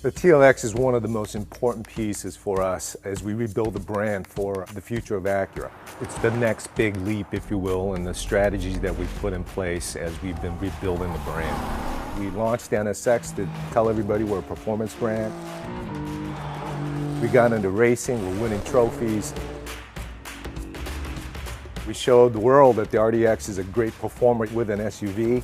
The TLX is one of the most important pieces for us as we rebuild the brand for the future of Acura. It's the next big leap, if you will, in the strategies that we've put in place as we've been rebuilding the brand. We launched the NSX to tell everybody we're a performance brand. We got into racing, we're winning trophies. We showed the world that the RDX is a great performer with an SUV.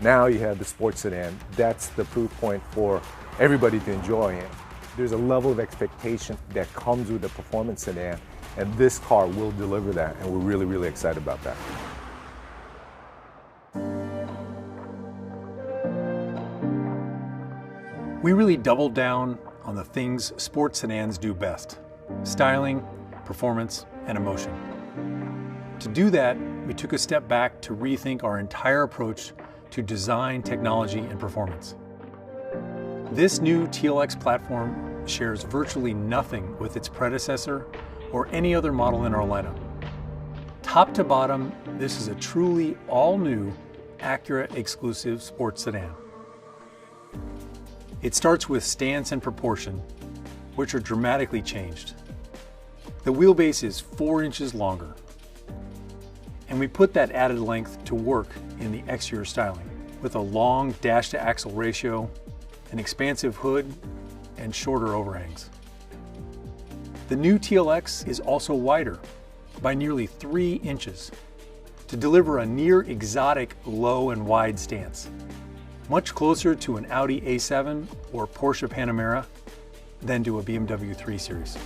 Now you have the sports sedan. That's the proof point for everybody to enjoy it. There's a level of expectation that comes with the performance sedan, and this car will deliver that, and we're really, really excited about that. We really doubled down on the things sports sedans do best: styling, performance, and emotion. To do that, we took a step back to rethink our entire approach to design, technology, and performance. This new TLX platform shares virtually nothing with its predecessor or any other model in our lineup. Top to bottom, this is a truly all-new Acura exclusive sports sedan. It starts with stance and proportion, which are dramatically changed. The wheelbase is 4 inches longer, and we put that added length to work in the exterior styling with a long dash-to-axle ratio, an expansive hood, and shorter overhangs. The new TLX is also wider by nearly 3 inches to deliver a near exotic low and wide stance, much closer to an Audi A7 or Porsche Panamera than to a BMW 3 Series.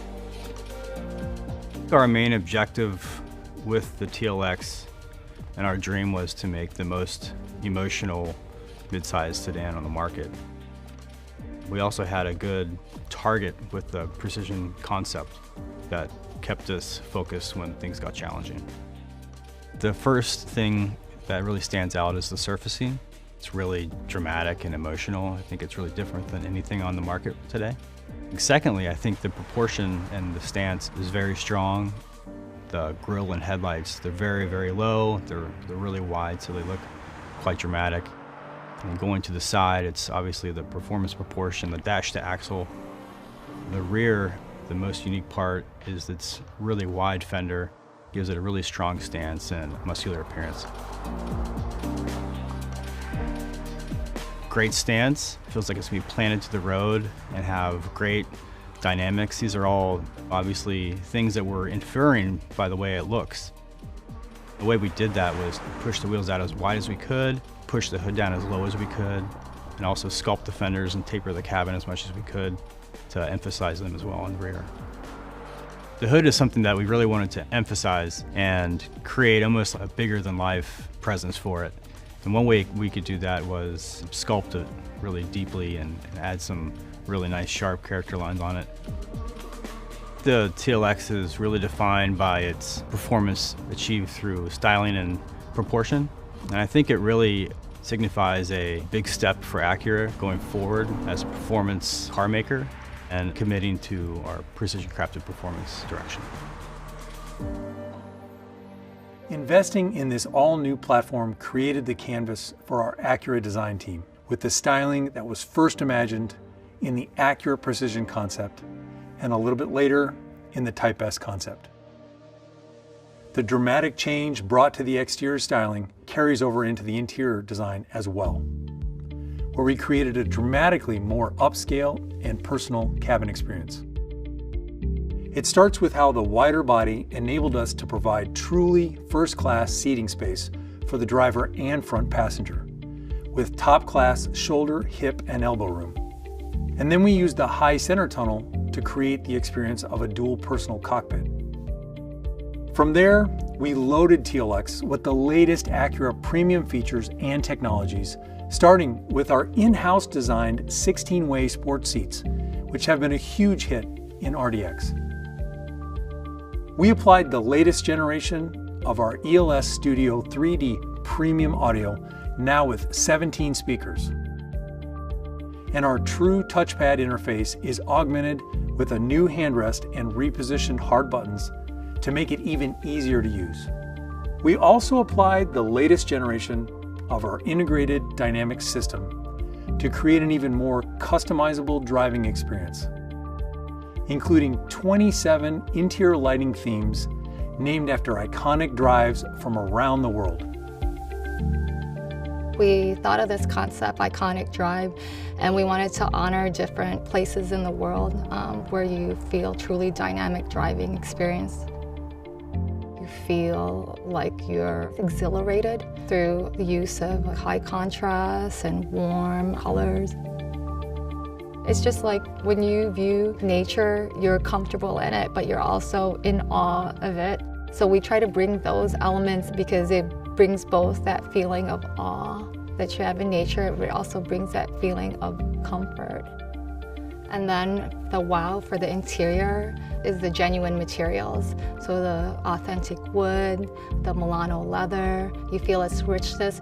Our main objective with the TLX and our dream was to make the most emotional midsize sedan on the market. We also had a good target with the precision concept that kept us focused when things got challenging. The first thing that really stands out is the surfacing. It's really dramatic and emotional. I think it's really different than anything on the market today. Secondly, I think the proportion and the stance is very strong. The grille and headlights, they're very, very low. They're really wide, so they look quite dramatic. And going to the side, it's obviously the performance proportion, the dash to axle. The rear, the most unique part is its really wide fender, gives it a really strong stance and muscular appearance. Great stance, feels like it's gonna be planted to the road and have great dynamics. These are all obviously things that we're inferring by the way it looks. The way we did that was push the wheels out as wide as we could, push the hood down as low as we could, and also sculpt the fenders and taper the cabin as much as we could to emphasize them as well on the rear. The hood is something that we really wanted to emphasize and create almost a bigger than life presence for it. And one way we could do that was sculpt it really deeply and add some really nice sharp character lines on it. The TLX is really defined by its performance achieved through styling and proportion. And I think it really signifies a big step for Acura going forward as a performance car maker and committing to our precision crafted performance direction. Investing in this all-new platform created the canvas for our Acura design team with the styling that was first imagined in the Acura Precision concept and a little bit later in the Type S concept. The dramatic change brought to the exterior styling carries over into the interior design as well, where we created a dramatically more upscale and personal cabin experience. It starts with how the wider body enabled us to provide truly first-class seating space for the driver and front passenger, with top-class shoulder, hip, and elbow room. And then we used the high center tunnel to create the experience of a dual personal cockpit. From there, we loaded TLX with the latest Acura premium features and technologies, starting with our in-house designed 16-way sports seats, which have been a huge hit in RDX. We applied the latest generation of our ELS Studio 3D premium audio, now with 17 speakers. And our true touchpad interface is augmented with a new handrest and repositioned hard buttons to make it even easier to use. We also applied the latest generation of our integrated dynamic system to create an even more customizable driving experience, including 27 interior lighting themes named after iconic drives from around the world. We thought of this concept, Iconic Drive, and we wanted to honor different places in the world where you feel truly dynamic driving experience. You feel like you're exhilarated through the use of high contrast and warm colors. It's just like when you view nature, you're comfortable in it, but you're also in awe of it. So we try to bring those elements because it brings both that feeling of awe that you have in nature, but it also brings that feeling of comfort. And then the wow for the interior is the genuine materials. So the authentic wood, the Milano leather, you feel its richness.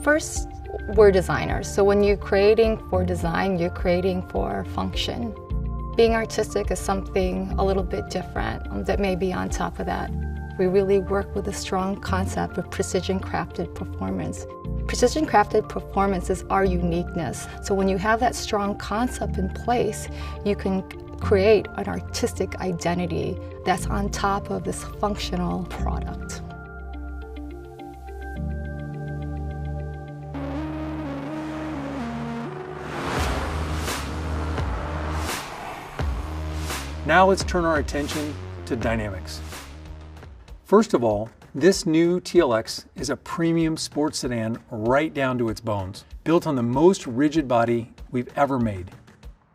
First, we're designers, so when you're creating for design, you're creating for function. Being artistic is something a little bit different that may be on top of that. We really work with a strong concept of precision crafted performance. Precision crafted performance is our uniqueness. So when you have that strong concept in place, you can create an artistic identity that's on top of this functional product. Now let's turn our attention to dynamics. First of all, this new TLX is a premium sports sedan right down to its bones, built on the most rigid body we've ever made.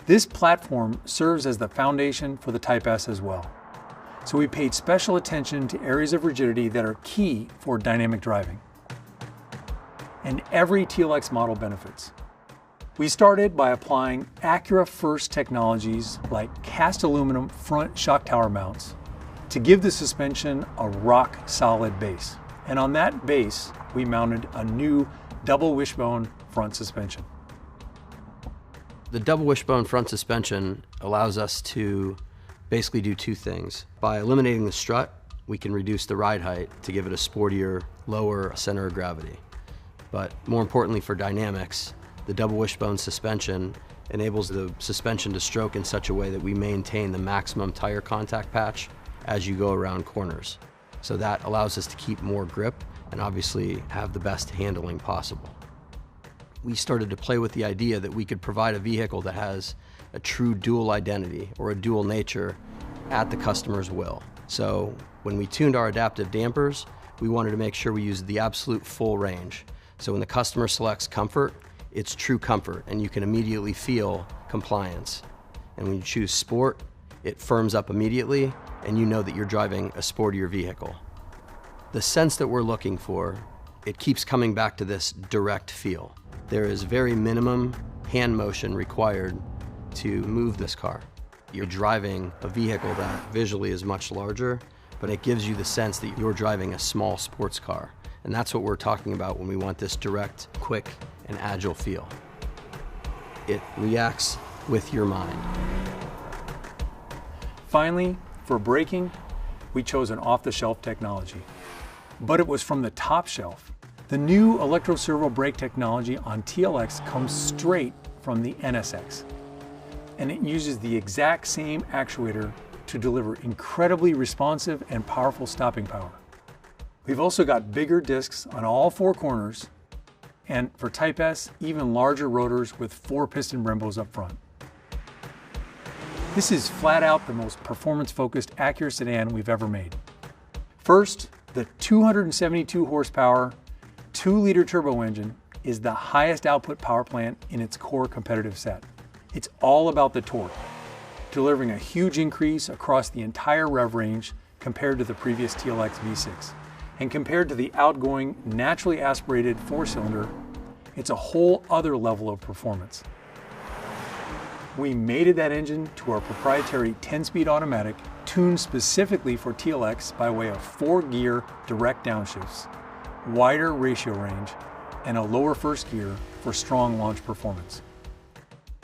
This platform serves as the foundation for the Type S as well. So we paid special attention to areas of rigidity that are key for dynamic driving. And every TLX model benefits. We started by applying Acura first technologies like cast aluminum front shock tower mounts to give the suspension a rock-solid base. And on that base, we mounted a new double wishbone front suspension. The double wishbone front suspension allows us to basically do two things. By eliminating the strut, we can reduce the ride height to give it a sportier, lower center of gravity. But more importantly for dynamics, the double wishbone suspension enables the suspension to stroke in such a way that we maintain the maximum tire contact patch as you go around corners. So that allows us to keep more grip and obviously have the best handling possible. We started to play with the idea that we could provide a vehicle that has a true dual identity or a dual nature at the customer's will. So when we tuned our adaptive dampers, we wanted to make sure we used the absolute full range. So when the customer selects comfort, it's true comfort and you can immediately feel compliance. And when you choose sport, it firms up immediately and you know that you're driving a sportier vehicle. The sense that we're looking for, it keeps coming back to this direct feel. There is very minimum hand motion required to move this car. You're driving a vehicle that visually is much larger, but it gives you the sense that you're driving a small sports car. And that's what we're talking about when we want this direct, quick, and agile feel. It reacts with your mind. Finally, for braking, we chose an off-the-shelf technology. But it was from the top shelf. The new electro-servo brake technology on TLX comes straight from the NSX. And it uses the exact same actuator to deliver incredibly responsive and powerful stopping power. We've also got bigger discs on all four corners, and for Type S, even larger rotors with 4 piston Brembos up front. This is flat out the most performance-focused Acura sedan we've ever made. First, the 272 horsepower, 2-liter turbo engine is the highest output power plant in its core competitive set. It's all about the torque, delivering a huge increase across the entire rev range compared to the previous TLX V6. And compared to the outgoing, naturally aspirated 4-cylinder, it's a whole other level of performance. We mated that engine to our proprietary 10-speed automatic, tuned specifically for TLX by way of 4-gear direct downshifts, wider ratio range, and a lower first gear for strong launch performance.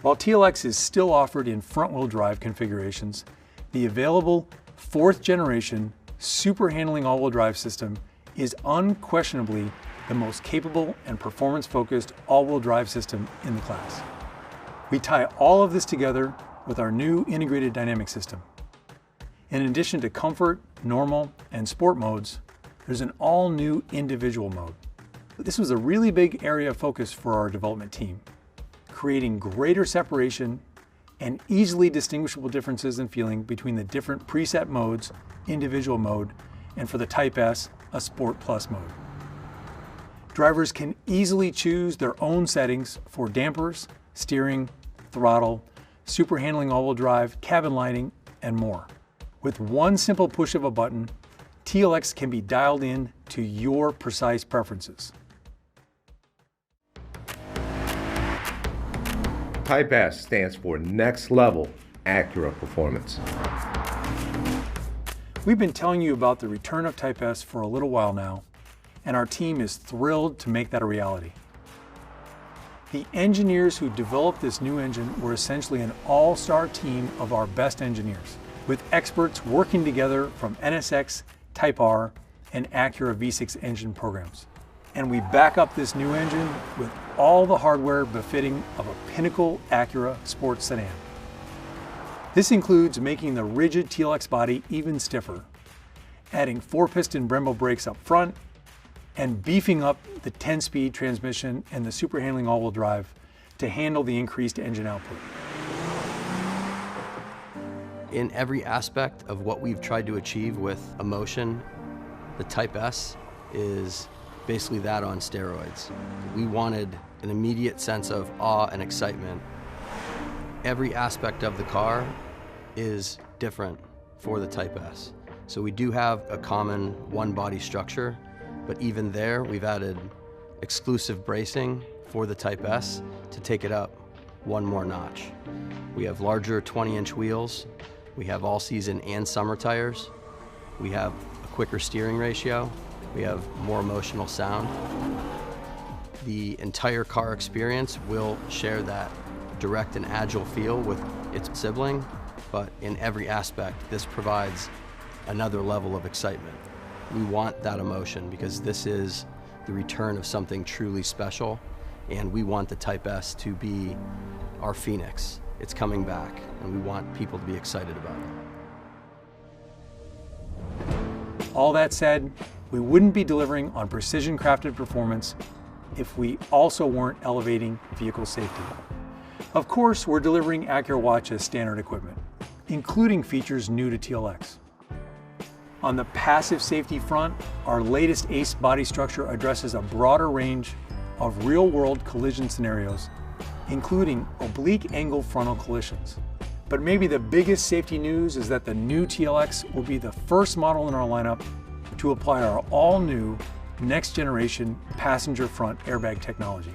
While TLX is still offered in front-wheel drive configurations, the available 4th generation super handling all-wheel drive system is unquestionably the most capable and performance-focused all-wheel drive system in the class. We tie all of this together with our new integrated dynamic system. In addition to comfort, normal, and sport modes, there's an all-new individual mode. This was a really big area of focus for our development team, creating greater separation and easily distinguishable differences in feeling between the different preset modes, individual mode, and for the Type S, a Sport Plus mode. Drivers can easily choose their own settings for dampers, steering, throttle, super handling all-wheel drive, cabin lighting, and more. With one simple push of a button, TLX can be dialed in to your precise preferences. Type S stands for Next Level Acura Performance. We've been telling you about the return of Type S for a little while now, and our team is thrilled to make that a reality. The engineers who developed this new engine were essentially an all-star team of our best engineers, with experts working together from NSX, Type R, and Acura V6 engine programs. And we back up this new engine with all the hardware befitting of a pinnacle Acura sports sedan. This includes making the rigid TLX body even stiffer, adding 4-piston Brembo brakes up front, and beefing up the 10-speed transmission and the super handling all-wheel drive to handle the increased engine output. In every aspect of what we've tried to achieve with Emotion, the Type S is basically that on steroids. We wanted an immediate sense of awe and excitement. Every aspect of the car is different for the Type S. So we do have a common one-body structure, but even there we've added exclusive bracing for the Type S to take it up one more notch. We have larger 20-inch wheels. We have all-season and summer tires. We have a quicker steering ratio. We have more emotional sound. The entire car experience will share that direct and agile feel with its sibling, but in every aspect, this provides another level of excitement. We want that emotion because this is the return of something truly special, and we want the Type S to be our phoenix. It's coming back, and we want people to be excited about it. All that said, we wouldn't be delivering on precision-crafted performance if we also weren't elevating vehicle safety. Of course, we're delivering Acura Watch as standard equipment, including features new to TLX. On the passive safety front, our latest ACE body structure addresses a broader range of real-world collision scenarios, including oblique angle frontal collisions. But maybe the biggest safety news is that the new TLX will be the first model in our lineup to apply our all-new next-generation passenger front airbag technology.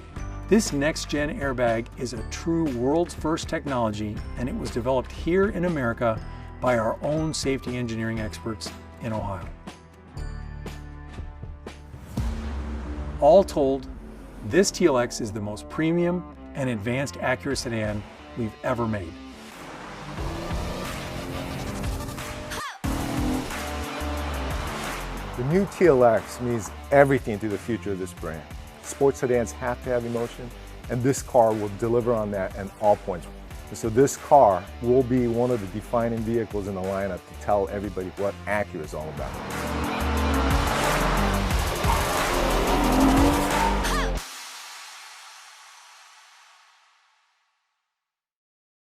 This next-gen airbag is a true world's first technology, and it was developed here in America by our own safety engineering experts in Ohio. All told, this TLX is the most premium and advanced Acura sedan we've ever made. The new TLX means everything to the future of this brand. Sports sedans have to have emotion, and this car will deliver on that at all points. And so this car will be one of the defining vehicles in the lineup to tell everybody what Acura is all about.